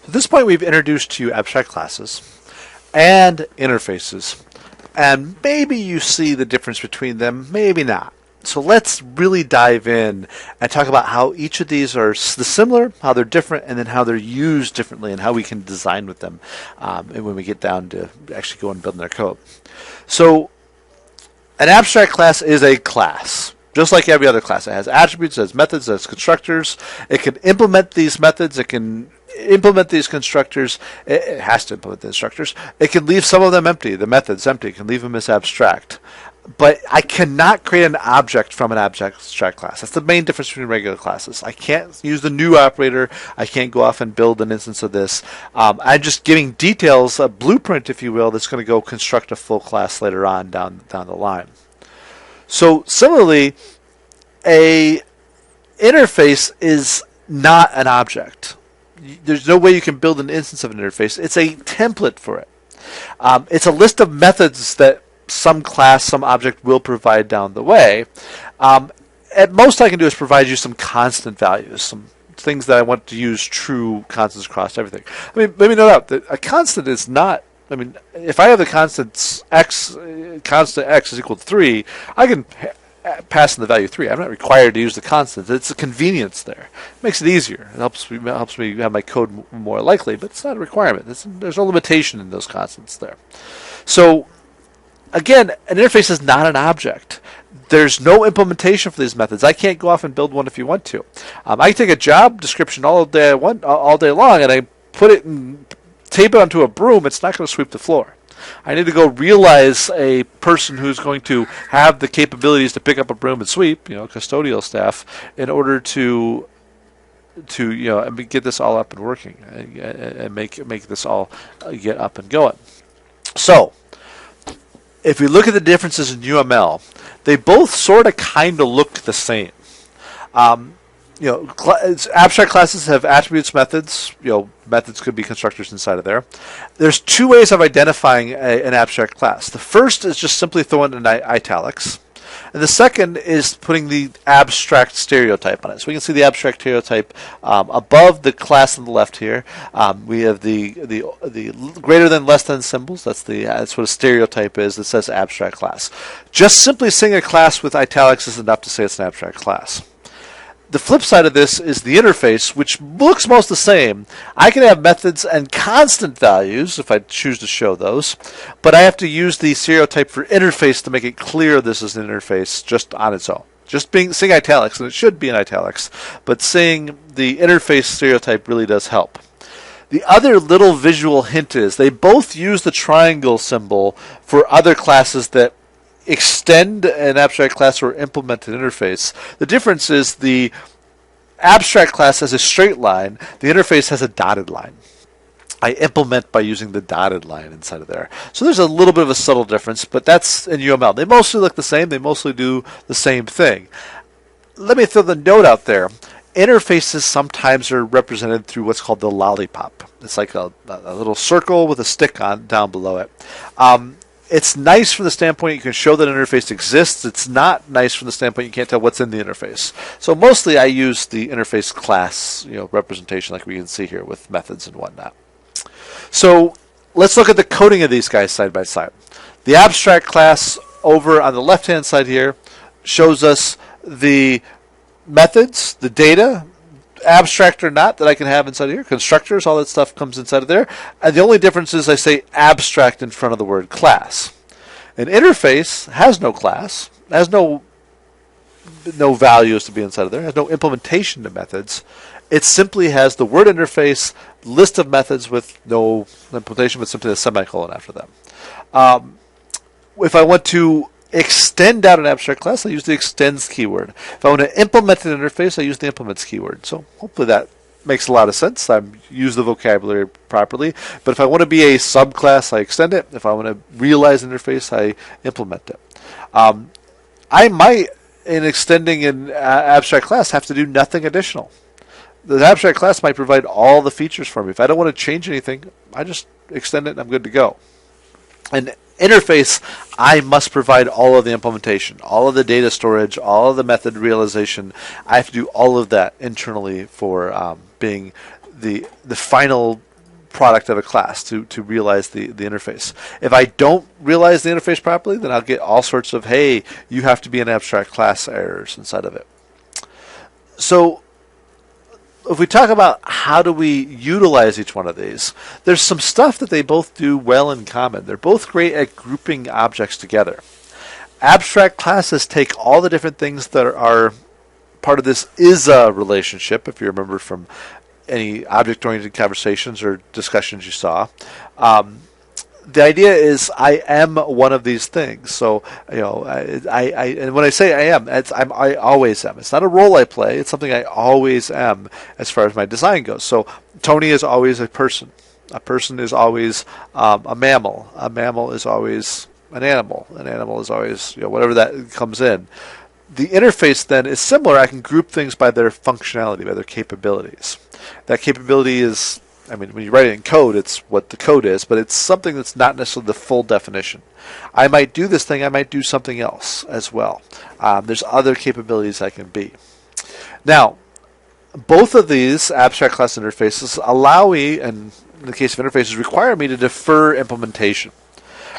At this point, we've introduced to you abstract classes and interfaces, and maybe you see the difference between them, maybe not. So let's really dive in and talk about how each of these are similar, how they're different, and then how they're used differently and how we can design with them and when we get down to actually go and building their code. So an abstract class is a class. Just like every other class, it has attributes, it has methods, it has constructors. It can implement these methods, it can implement these constructors, it has to implement the constructors. It can leave some of them empty, the methods empty, it can leave them as abstract. But I cannot create an object from an abstract class. That's the main difference between regular classes. I can't use the new operator. I can't go off and build an instance of this. I'm just giving details, a blueprint, if you will, that's going to go construct a full class later on down the line. So similarly, a interface is not an object. There's no way you can build an instance of an interface. It's a template for it. It's a list of methods that some class, some object will provide down the way. At most I can do is provide you some constant values, some things that I want to use true constants across everything. I mean, let me note out that a constant is not, I mean, if I have the constant x is equal to 3, I can pass in the value 3. I'm not required to use the constant. It's a convenience there. It makes it easier. It helps me have my code more likely, but it's not a requirement. There's no limitation in those constants there. So again, an interface is not an object. There's no implementation for these methods. I can't go off and build one if you want to. I can take a job description all day long, and I put it and tape it onto a broom. It's not going to sweep the floor. I need to go realize a person who's going to have the capabilities to pick up a broom and sweep, custodial staff, in order to get this all up and working and make this all get up and going. So, if we look at the differences in UML, they both sort of kind of look the same. Abstract classes have attributes, methods. Methods could be constructors inside of there. There's two ways of identifying an abstract class. The first is just simply throwing in italics. And the second is putting the abstract stereotype on it. So we can see the abstract stereotype above the class on the left here. We have the greater than, less than symbols. That's what a stereotype is. That says abstract class. Just simply saying a class with italics is enough to say it's an abstract class. The flip side of this is the interface, which looks most the same. I can have methods and constant values if I choose to show those, but I have to use the stereotype for interface to make it clear this is an interface just on its own. Just saying italics, and it should be in italics, but saying the interface stereotype really does help. The other little visual hint is they both use the triangle symbol for other classes that extend an abstract class or implement an interface. The difference is the abstract class has a straight line, the interface has a dotted line. I implement by using the dotted line inside of there. So there's a little bit of a subtle difference, but that's in UML. They mostly look the same, they mostly do the same thing. Let me throw the note out there. Interfaces sometimes are represented through what's called the lollipop. It's like a little circle with a stick on down below it. It's nice from the standpoint you can show that an interface exists. It's not nice from the standpoint you can't tell what's in the interface. So mostly I use the interface class representation like we can see here with methods and whatnot. So let's look at the coding of these guys side by side. The abstract class over on the left-hand side here shows us the methods, the data, abstract or not, that I can have inside of here. Constructors, all that stuff comes inside of there. And the only difference is I say abstract in front of the word class. An interface has no class, has no values to be inside of there, has no implementation to methods. It simply has the word interface, list of methods with no implementation, but simply a semicolon after them. If I want to extend out an abstract class, I use the extends keyword. If I want to implement an interface, I use the implements keyword. So hopefully that makes a lot of sense. I use the vocabulary properly. But if I want to be a subclass, I extend it. If I want to realize an interface, I implement it. I might, in extending an abstract class, have to do nothing additional. The abstract class might provide all the features for me. If I don't want to change anything, I just extend it and I'm good to go. And interface, I must provide all of the implementation, all of the data storage, all of the method realization. I have to do all of that internally for being the final product of a class to realize the interface. If I don't realize the interface properly, then I'll get all sorts of, hey, you have to be an abstract class errors inside of it. So if we talk about how do we utilize each one of these, there's some stuff that they both do well in common. They're both great at grouping objects together. Abstract classes take all the different things that are part of this is-a relationship, if you remember from any object-oriented conversations or discussions you saw. The idea is I am one of these things. So, I and when I say I am, I always am. It's not a role I play. It's something I always am as far as my design goes. So Tony is always a person. A person is always a mammal. A mammal is always an animal. An animal is always, whatever that comes in. The interface then is similar. I can group things by their functionality, by their capabilities. That capability is, when you write it in code, it's what the code is, but it's something that's not necessarily the full definition. I might do this thing, I might do something else as well. There's other capabilities I can be. Now, both of these abstract class interfaces allow me, and in the case of interfaces, require me to defer implementation.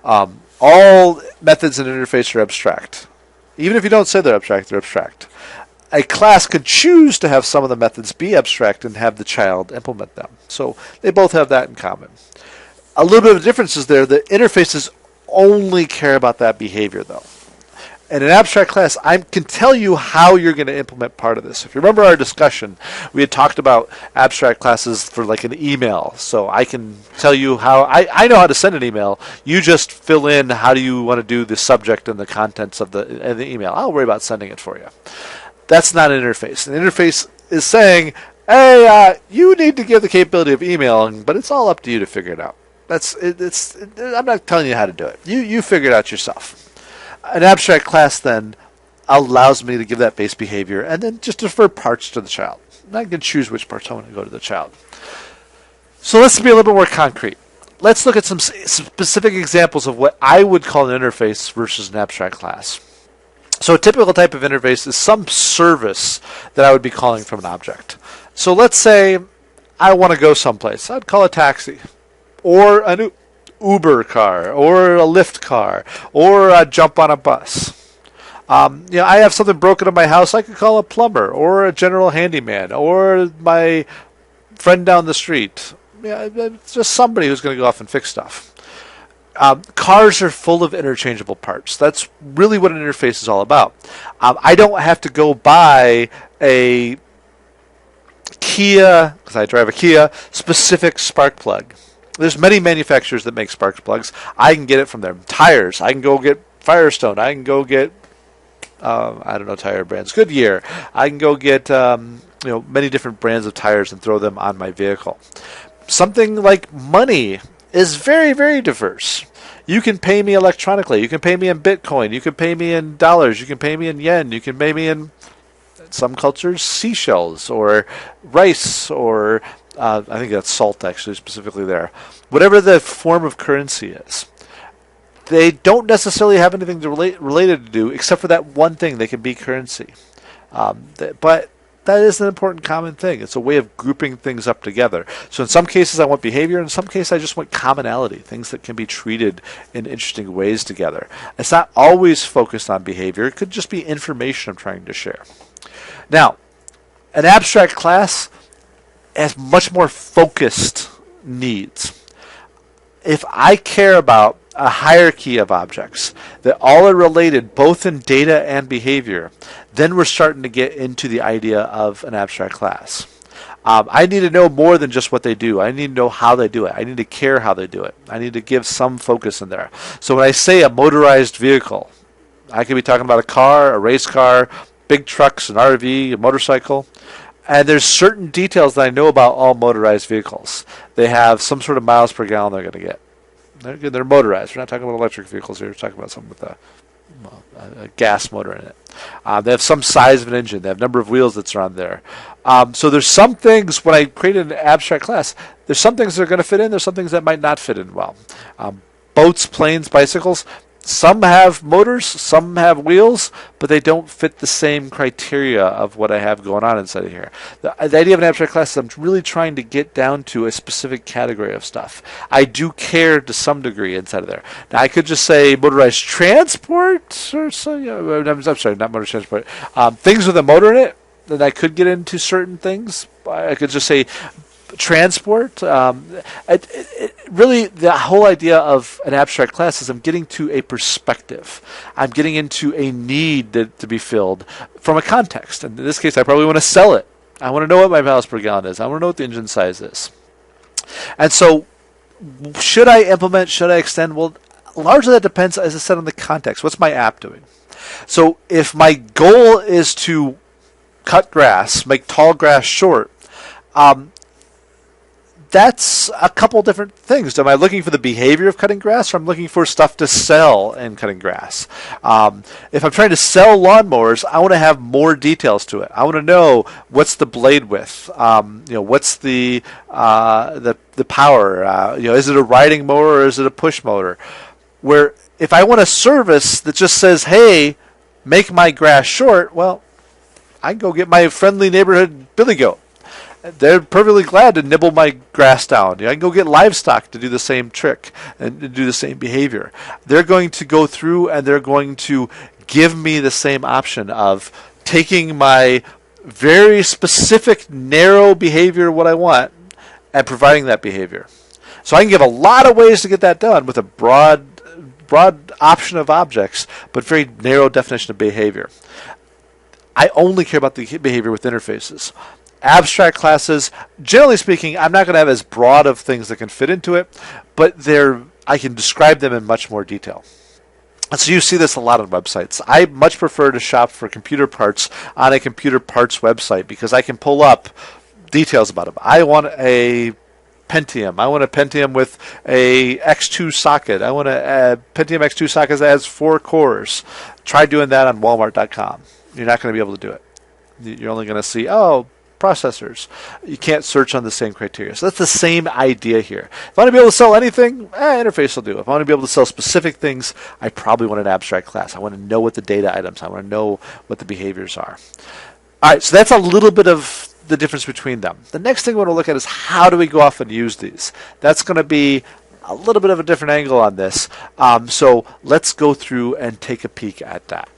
All methods in an interface are abstract. Even if you don't say they're abstract, they're abstract. A class could choose to have some of the methods be abstract and have the child implement them. So they both have that in common. A little bit of difference is there. The interfaces only care about that behavior, though. In an abstract class, I can tell you how you're going to implement part of this. If you remember our discussion, we had talked about abstract classes for like an email. So I can tell you how, I know how to send an email. You just fill in how do you want to do the subject and the contents of the email. I'll worry about sending it for you. That's not an interface. An interface is saying, hey, you need to give the capability of emailing, but it's all up to you to figure it out. I'm not telling you how to do it. You figure it out yourself. An abstract class then allows me to give that base behavior and then just defer parts to the child. And I can choose which parts I want to go to the child. So let's be a little bit more concrete. Let's look at some specific examples of what I would call an interface versus an abstract class. So a typical type of interface is some service that I would be calling from an object. So let's say I want to go someplace. I'd call a taxi or an Uber car or a Lyft car or a jump on a bus. I have something broken in my house. I could call a plumber or a general handyman or my friend down the street. It's just somebody who's going to go off and fix stuff. Cars are full of interchangeable parts. That's really what an interface is all about. I don't have to go buy a Kia, because I drive a Kia, specific spark plug. There's many manufacturers that make spark plugs. I can get it from them. Tires, I can go get Firestone. I can go get, tire brands. Goodyear. I can go get, many different brands of tires and throw them on my vehicle. Something like money is very, very diverse. You can pay me electronically. You can pay me in Bitcoin. You can pay me in dollars. You can pay me in yen. You can pay me in some cultures seashells or rice or I think that's salt actually specifically there. Whatever the form of currency is. They don't necessarily have anything related to do except for that one thing. They can be currency. But that is an important common thing. It's a way of grouping things up together. So in some cases I want behavior. In some cases I just want commonality, things that can be treated in interesting ways together. It's not always focused on behavior. It could just be information I'm trying to share. Now, an abstract class has much more focused needs. If I care about a hierarchy of objects that all are related both in data and behavior, then we're starting to get into the idea of an abstract class. I need to know more than just what they do. I need to know how they do it. I need to care how they do it. I need to give some focus in there. So when I say a motorized vehicle, I could be talking about a car, a race car, big trucks, an RV, a motorcycle. And there's certain details that I know about all motorized vehicles. They have some sort of miles per gallon they're going to get. They're motorized. We're not talking about electric vehicles here. We're talking about something with a gas motor in it. They have some size of an engine. They have number of wheels that's around there. So there's some things, when I created an abstract class, there's some things that are going to fit in. There's some things that might not fit in well. Boats, planes, bicycles, Some have motors, some have wheels, but they don't fit the same criteria of what I have going on inside of here. The idea of an abstract class is I'm really trying to get down to a specific category of stuff. I do care to some degree inside of there. Now, I could just say motorized transport, or so. I'm sorry, not motorized transport. Things with a motor in it. Then I could get into certain things. I could just say transport. Really, the whole idea of an abstract class is I'm getting to a perspective. I'm getting into a need to be filled from a context. And in this case, I probably want to sell it. I want to know what my miles per gallon is. I want to know what the engine size is. And so, should I implement? Should I extend? Well, largely that depends, as I said, on the context. What's my app doing? So, if my goal is to cut grass, make tall grass short, that's a couple different things. Am I looking for the behavior of cutting grass, or I'm looking for stuff to sell in cutting grass? If I'm trying to sell lawnmowers, I want to have more details to it. I want to know what's the blade width, what's the power, is it a riding mower or is it a push motor? Where if I want a service that just says, hey, make my grass short, well, I can go get my friendly neighborhood billy goat. They're perfectly glad to nibble my grass down. I can go get livestock to do the same trick and to do the same behavior. They're going to go through and they're going to give me the same option of taking my very specific, narrow behavior, what I want, and providing that behavior. So I can give a lot of ways to get that done with a broad option of objects, but very narrow definition of behavior. I only care about the behavior with interfaces. Abstract classes, generally speaking, I'm not going to have as broad of things that can fit into it, but I can describe them in much more detail. And so you see this a lot on websites. I much prefer to shop for computer parts on a computer parts website because I can pull up details about them. I want a Pentium. I want a Pentium with a X2 socket. I want a Pentium X2 socket that has 4 cores. Try doing that on Walmart.com. You're not going to be able to do it. You're only going to see, processors. You can't search on the same criteria. So that's the same idea here. If I want to be able to sell anything, interface will do. If I want to be able to sell specific things, I probably want an abstract class. I want to know what the data items, I want to know what the behaviors are. All right, so that's a little bit of the difference between them. The next thing we want to look at is how do we go off and use these? That's going to be a little bit of a different angle on this. So let's go through and take a peek at that.